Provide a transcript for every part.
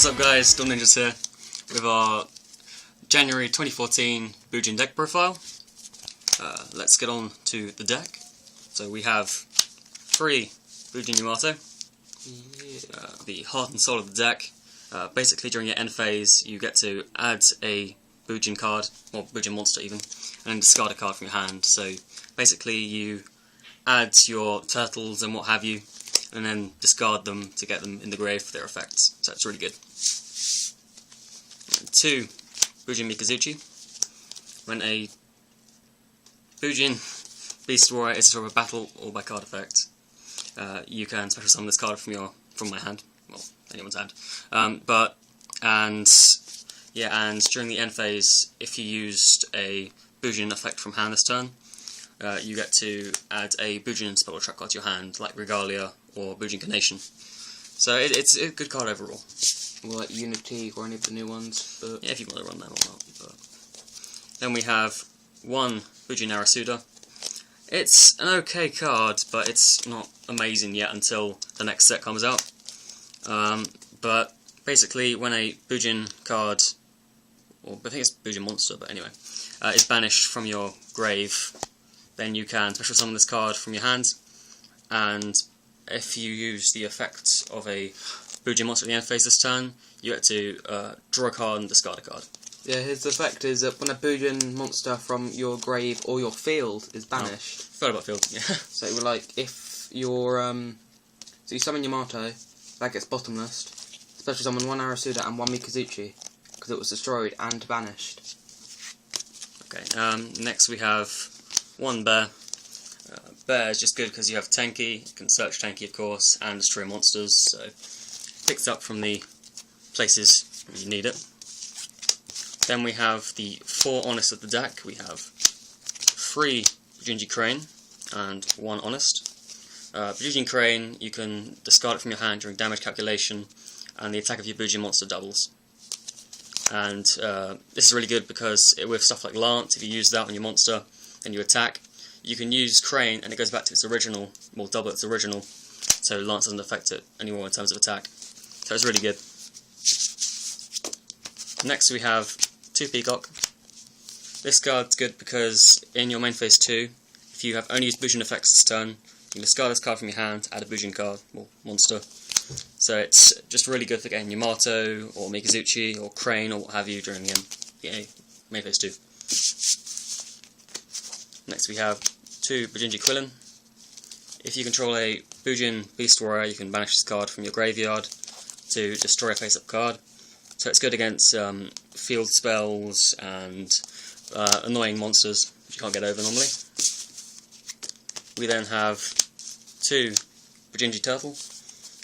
What's up guys, Storm Ninjas here with our January 2014 Bujin deck profile. Let's get on to the deck. So we have 3 Bujin Yamato, the heart and soul of the deck. Basically during your end phase you get to add a Bujin card, or Bujin monster even, and then discard a card from your hand. So basically you add your turtles and what have you, and then discard them to get them in the grave for their effects. So it's really good. 2 Bujin Mikazuchi. When a Bujin Beast Warrior is sort of a battle or by card effect, you can special summon this card from my hand, well, anyone's hand. And during the end phase, if you used a Bujin effect from hand this turn, you get to add a Bujin spell or trap card to your hand, like Regalia or Bujin Carnation. So it's a good card overall. Well, like Unity or any of the new ones. But yeah, if you want to run them or not. But then we have 1 Bujin Arasuda. It's an okay card, but it's not amazing yet until the next set comes out. But basically, when a Bujin card, or I think it's Bujin monster, but anyway, is banished from your grave, then you can special summon this card from your hand, and if you use the effect of a Bujin monster at the end phase this turn, you get to draw a card and discard a card. yeah, his effect is that when a Bujin monster from your grave or your field is banished. Forgot about field, yeah. So it would, like, if you're so you summon Yamato, that gets bottomless. Special summon 1 Arasuda and 1 Mikazuchi because it was destroyed and banished. Okay. Next we have 1 Bear. Bear is just good because you have Tanky, you can search Tanky of course, and destroy monsters, so picks up from the places you need it. Then we have the 4 Honest of the deck. We have 3 Bujinji Crane and 1 Honest. Bujin Crane, you can discard it from your hand during damage calculation, and the attack of your Bujin monster doubles. And this is really good because with stuff like Lance, if you use that on your monster and you attack, you can use Crane and it goes back to its original, well, double its original, so Lance doesn't affect it anymore in terms of attack. So it's really good. Next we have 2 Peacock. This card's good because in your main phase 2, if you have only used Bujin effects this turn, you can discard this card from your hand, add a Bujin card, or monster. So it's just really good for getting Yamato, or Mikazuchi, or Crane, or what have you during the main phase 2. Next we have 2 Bujinji Quillin. If you control a Bujin Beast Warrior, you can banish this card from your graveyard to destroy a face-up card. So it's good against field spells and annoying monsters which you can't get over normally. We then have 2 Bujinji Turtle.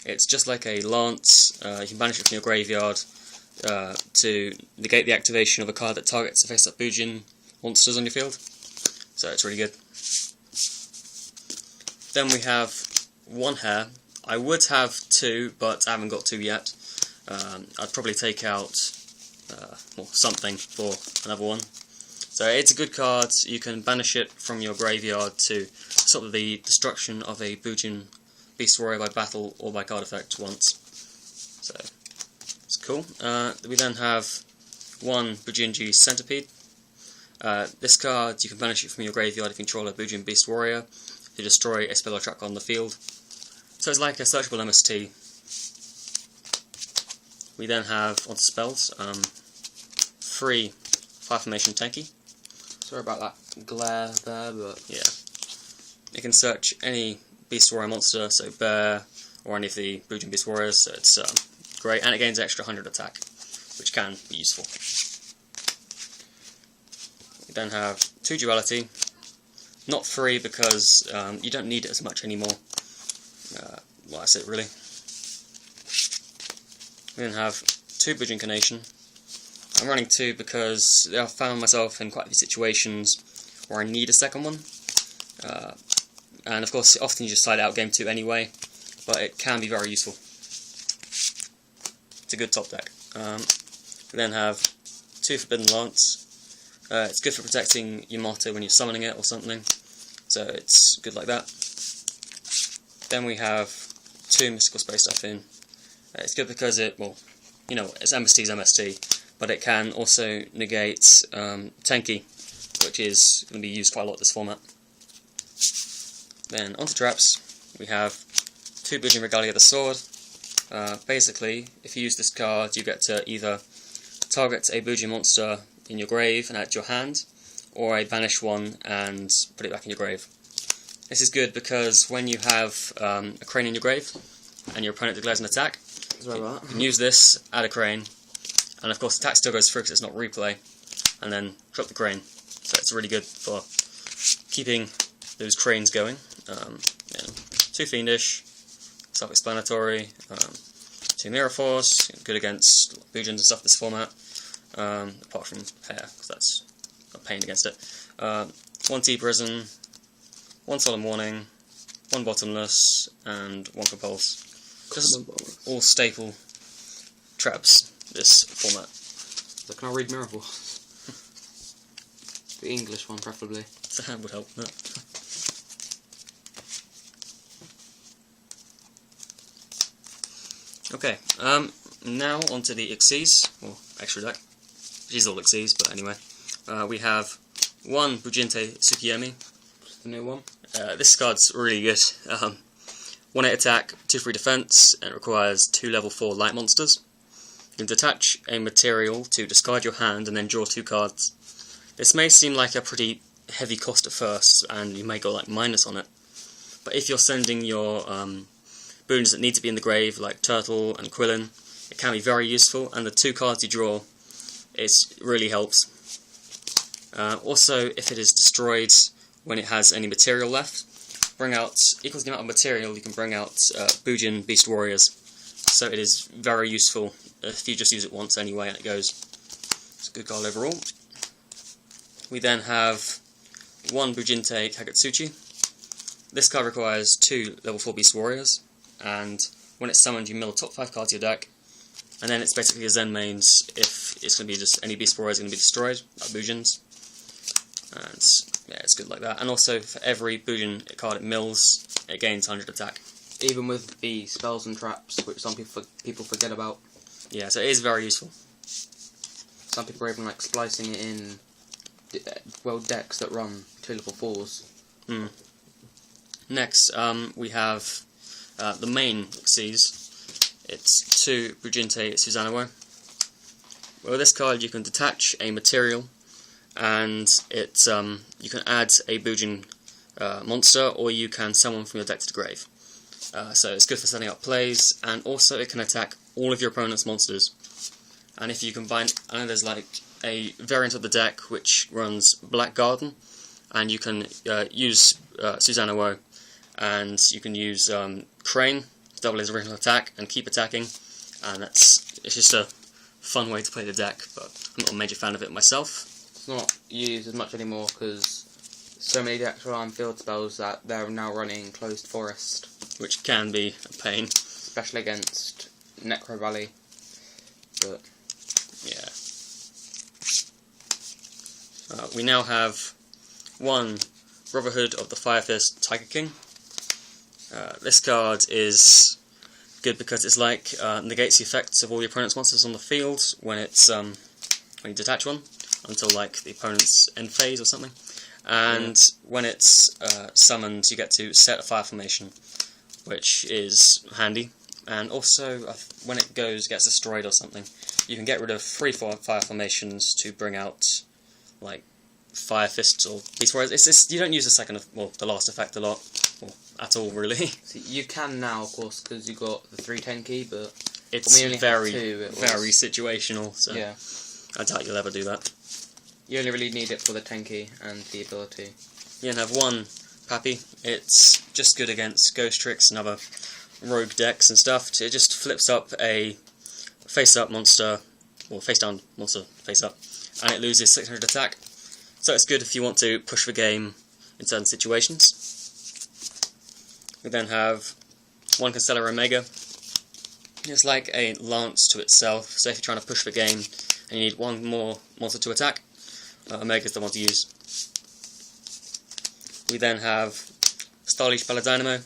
It's just like a Lance. You can banish it from your graveyard to negate the activation of a card that targets a face-up Bujin monsters on your field. So it's really good. Then we have 1 Hare. I would have 2, but I haven't got 2 yet. I'd probably take out something for another one. So it's a good card. You can banish it from your graveyard to stop the destruction of a Bujin Beast Warrior by battle or by card effect once. So it's cool. We then have 1 Bujinji Centipede. This card, you can banish it from your graveyard if you control a Bujin Beast Warrior to destroy a spell or trap on the field. So it's like a searchable MST. We then have, onto spells, 3 Fire Formation Tanky. Sorry about that glare there, but yeah. You can search any Beast Warrior monster, so Bear, or any of the Bujin Beast Warriors, so it's great, and it gains extra 100 attack, which can be useful. We then have 2 Duality, not 3 because you don't need it as much anymore. Well, that's it really. We then have 2 Bujin Carnation. I'm running 2 because I've found myself in quite a few situations where I need a second one. And of course, often you just slide out game 2 anyway, but it can be very useful. It's a good top deck. We then have 2 Forbidden Lance. It's good for protecting Yamato when you're summoning it or something, so it's good like that. Then we have 2 Mystical Space Typhoon. It's good because it, well, you know, it's MST is MST, but it can also negate Tenki, which is going to be used quite a lot in this format. Then onto traps, we have 2 Bujin Regalia the Sword. Basically, if you use this card, you get to either target a Bujin monster in your grave and add to your hand, or a banish one and put it back in your grave. This is good because when you have a crane in your grave and your opponent declares an attack, you can use this, add a crane, and of course the attack still goes through because it's not replay, and then drop the crane. So it's really good for keeping those cranes going. Yeah. 2 Fiendish, self-explanatory. 2 Mirror Force, good against Bujins and stuff this format, apart from Hair, because that's a pain against it. 1 T Prison, 1 Solemn Warning, 1 Bottomless, and 1 Compulse. Just all staple traps this format. So can I read Mirror Force? The English one, preferably. That would help. No? Okay, now onto the Xyz, or extra deck, which is all Xyz, but anyway. We have 1 Bujinte Tsukiyomi. The new one. This card's really good. 1/8 attack, 2 free defense, and it requires 2 level 4 light monsters. You can detach a material to discard your hand and then draw 2 cards. This may seem like a pretty heavy cost at first, and you may go like minus on it. But if you're sending your boons that need to be in the grave, like Turtle and Quillin, it can be very useful, and the 2 cards you draw, it really helps. Also, if it is destroyed when it has any material left, bring out, equals the amount of material you can bring out Bujin Beast Warriors. So it is very useful if you just use it once anyway and it goes. It's a good card overall. We then have 1 Bujinte Kagutsuchi. This card requires 2 level 4 Beast Warriors, and when it's summoned you mill top 5 cards to your deck, and then it's basically a Zen mains if it's going to be just any Beast Warrior is going to be destroyed, like Bujins. And yeah, it's good like that. And also for every Bujin card it mills, it gains 100 attack. Even with the spells and traps, which some people forget about. Yeah, so it is very useful. Some people are even like splicing it in decks that run 2 level 4s. Next, we have the main Xyz. It's 2 Bujinte Susanoo. With this card you can detach a material, and it you can add a Bujin monster, or you can summon from your deck to the grave. So it's good for setting up plays, and also it can attack all of your opponent's monsters. And if you combine, I know there's like a variant of the deck which runs Black Garden, and you can use Susanoo, and you can use Crane to double his original attack and keep attacking, and it's just a fun way to play the deck, but I'm not a major fan of it myself. It's not used as much anymore because so many decks rely on field spells that they're now running Closed Forest. Which can be a pain. Especially against Necro Valley. But yeah. We now have 1 Brotherhood of the Fire Fist Tiger King. This card is good because it's like negates the effects of all your opponent's monsters on the field when it's when you detach one until like the opponent's end phase or something. And when it's summoned, you get to set a fire formation, which is handy. And also, when it gets destroyed or something, you can get rid of 3 fire formations to bring out like Fire Fists or Beast Warriors. You don't use the last effect a lot, or at all really. See, you can now, of course, because you got the 3 Tenki, but it's very situational. So yeah. I doubt you'll ever do that. You only really need it for the Tenki and the ability. You can have 1 Pappy. It's just good against Ghost Tricks and other rogue decks and stuff. It just flips up a face-up monster, or face-down monster face-up, and it loses 600 attack. So it's good if you want to push the game in certain situations. We then have 1 Constellar Omega. It's like a lance to itself, so if you're trying to push the game and you need 1 more monster to attack, Omega's the one to use. We then have Starleash Paladinamo.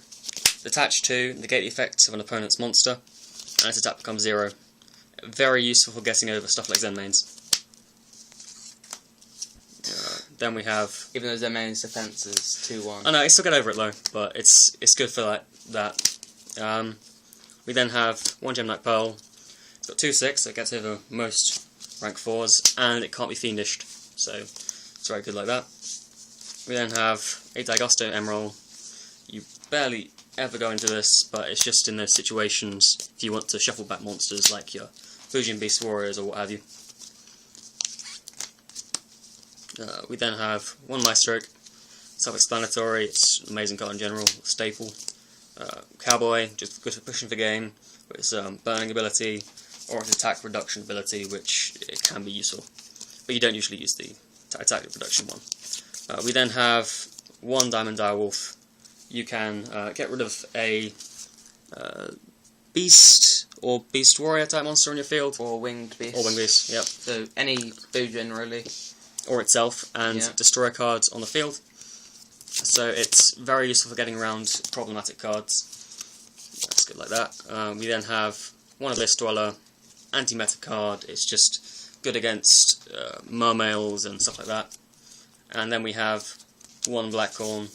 Detach 2, negate the effects of an opponent's monster, and its attack becomes 0. very useful for getting over stuff like Zen mains. Then we have... Even though Zen main's defense is 2-1. I know, I still get over it though, but it's good for that. We then have 1 Gem Knight Pearl. It's got 2/6, so it gets over most rank 4s, and it can't be fiendished, so it's very good like that. We then have a Daigusto Emerald. You barely ever go into this, but it's just in those situations if you want to shuffle back monsters like your Bujin Beast Warriors or what have you. We then have 1 Maestroke, self-explanatory, it's an amazing card in general, staple. Cowboy, just good for pushing the game, with its burning ability, or its attack reduction ability, which it can be useful. But you don't usually use the attack reduction one. We then have 1 Diamond Direwolf. You can get rid of a Beast or Beast Warrior type monster on your field. Or Winged Beast. Or Winged Beast, yep. So any Bujin really. Or itself, and destroy cards on the field. So it's very useful for getting around problematic cards. That's good like that. We then have 1 Abyss Dweller, anti-meta card. It's just good against mermails and stuff like that. And then we have 1 Blackthorn,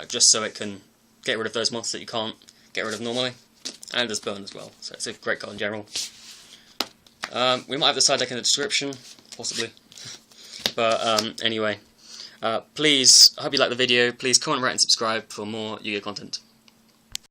just so it can get rid of those monsters that you can't get rid of normally. And there's burn as well, so it's a great card in general. We might have the side deck in the description, possibly. But anyway, please, I hope you like the video. Please comment, rate and subscribe for more Yu-Gi-Oh content.